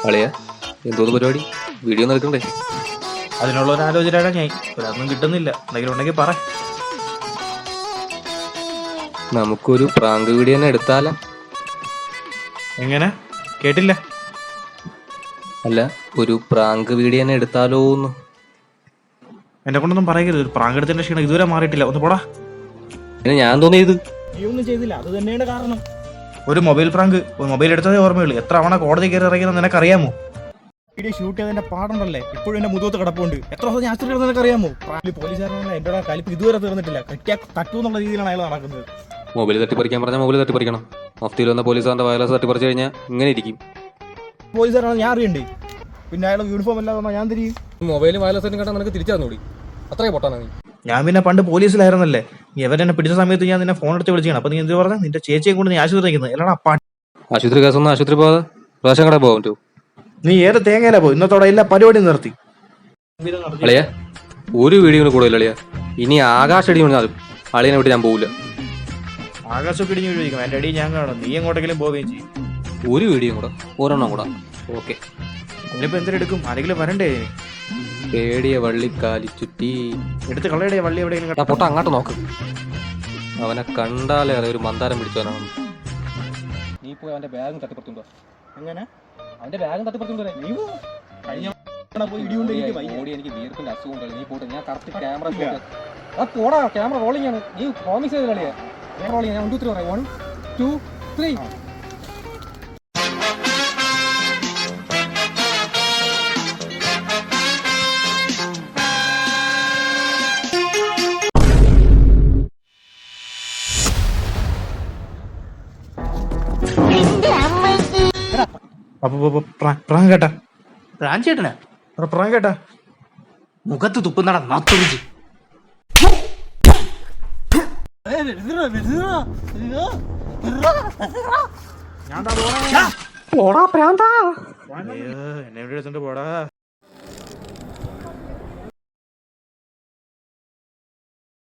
അളിയാ എന്തോന്ന് പരിപാടി? വീഡിയോ ഒന്നും എടുക്കണ്ടേ? അതിനുള്ള ഒരു ആലോചനയാണ് ഞാൻ. ഒരൊന്നും കിട്ടുന്നില്ല, എന്തെങ്കിലും ഉണ്ടെങ്കിൽ പറ. നമുക്കൊരു പ്രാങ്ക് വീഡിയോ തന്നെ എടുത്താല? എങ്ങനെ? കേട്ടില്ല. അല്ല, ഒരു പ്രാങ്ക് വീഡിയോ തന്നെ എടുത്താലോന്ന്. എന്നെ കൊണ്ടൊന്നും പറയരുത്. ഒരു പ്രാങ്ക് എടുത്തതിന്റെ ക്ഷീണം ഇതുവരെ മാറിയിട്ടില്ല. ഒന്ന് പോടാ. പിന്നെ ഞാൻ തോന്നിയത് നീ ഒന്നും ചെയ്തില്ല, അത് തന്നെയാണ് കാരണം. ഒരു മൊബൈൽ പ്രാങ്ക്, ഒരു മൊബൈൽ എടുത്തതേ ഓർമ്മയുള്ളൂ. എത്ര തവണ കോടതി കയറി ഇറങ്ങിയെന്ന് നിനക്കറിയാമോ? വീഡിയോ ഷൂട്ട് ചെയ്തതിന്റെ പാടുണ്ടല്ലേ ഇപ്പോഴും എന്റെ മുഖത്ത് കിടപ്പുണ്ട്. എത്ര ദിവസം ഞാൻ ആശുപത്രി നിനക്കറിയാമോ? പോലീസുകാരനല്ല എന്റെ കലിപ്പ് ഇതുവരെ തീർന്നിട്ടില്ല. കട്ടു എന്നുള്ള രീതിയിലാണ് അയാൾ നടക്കുന്നത്. മൊബൈൽ തട്ടിപ്പറിക്കാൻ പറഞ്ഞാൽ മൊബൈൽ തട്ടിപ്പറിക്കണം. മഫ്തിയിൽ വന്ന പോലീസുകാരന്റെ വയർലെസ് തട്ടിപ്പറിച്ചു കഴിഞ്ഞാൽ ഇങ്ങനെ ഇരിക്കും. പോലീസുകാരാണ് ഞാൻ അറിയണ്ടേ? പിന്നെ അയാൾ യൂണിഫോം അല്ലാതെ ഞാൻ തിരിയും. മൊബൈലും വയർലെസ്സും കണ്ടാൽ നിനക്ക് തിരിച്ചറിഞ്ഞൂടി. അത്രയും പൊട്ടാണ് നീ. ഞാൻ പിന്നെ പണ്ട് പോലീസിലായിരുന്നല്ലേ. നീ എവരെന്നെ പിടിച്ച സമയത്ത് ഞാൻ നിന്നെ ഫോൺ എടുത്ത് വിളിച്ചാണ്. അപ്പൊ നീ എന്ത് പറഞ്ഞാൽ നിന്റെ ചേച്ചിയെ കൊണ്ട് നീ ആശുപത്രി നിൽക്കുന്നത് അല്ലാടാ പാട്ട്. ആശുപത്രി കേസൊന്നും ആശുപത്രി പോകാതെ റേഷൻ കടയിൽ പോകാൻ പറ്റുമോ? നീ ഏത് തേങ്ങയിലാ പോയി? ഇന്നത്തോടെ എല്ലാ പരിപാടിയും നിർത്തി. അളിയ ഒരു വീഡിയോ കൂടുതൽ അളിയ. ഇനി ആകാശ അടി പറഞ്ഞാലും അളിയനെ വിട്ട് ഞാൻ പോകില്ല. ആകാശമൊക്കെ ഇടിഞ്ഞു വീഴിക്കും. എന്റെ അടി ഞാൻ കാണും. നീ എങ്ങോട്ടെങ്കിലും പോവുകയും ചെയ്യും. ഒരു വീഡിയോ കൂടെ ഒരെണ്ണം കൂടെ. ഓക്കെ, അതിനിപ്പോ എന്തെടുക്കും? ആരെങ്കിലും വരണ്ടേ? പേടിയ വള്ളിക്കാലി ചുറ്റി എടുത്ത് കളയുടെ വള്ളി എവിടെയെങ്കിലും. പൊട്ട അങ്ങോട്ട് നോക്ക്. അവനെ കണ്ടാലേ അറിയ ഒരു മന്ദാരം പിടിച്ചവനാണ്. നീ പോയി അവന്റെ ബാഗും തട്ടിപ്പുറത്തുണ്ടോ? എങ്ങനെ? അവന്റെ ബാഗും തട്ടിപ്പുറത്തുണ്ടോ? നീ കഴിഞ്ഞ പോയി ഇടിയുണ്ട്. എനിക്ക് വീർപ്പിന്റെ അസുഖം ഉണ്ടല്ലോ. നീ പോട്ടെ, ഞാൻ കറക്റ്റ് ക്യാമറ പോടാ. ക്യാമറ റോളിംഗ് ആണ്. നീ പ്രോമിസ് ചെയ്ത കളിയാ. ഞാൻ റോളിംഗ്. ഞാൻ 1 2 3 പറയാം. 1 2 3. പ്രാങ്ക് കേട്ടാ? ചേട്ടനാ പ്രാങ്ക് കേട്ടാ? മുഖത്ത് തുപ്പുന്നട നത്തുറിച്ച് ഞാൻ പോടാ പ്രാന്താ. എന്നെ പോടാ.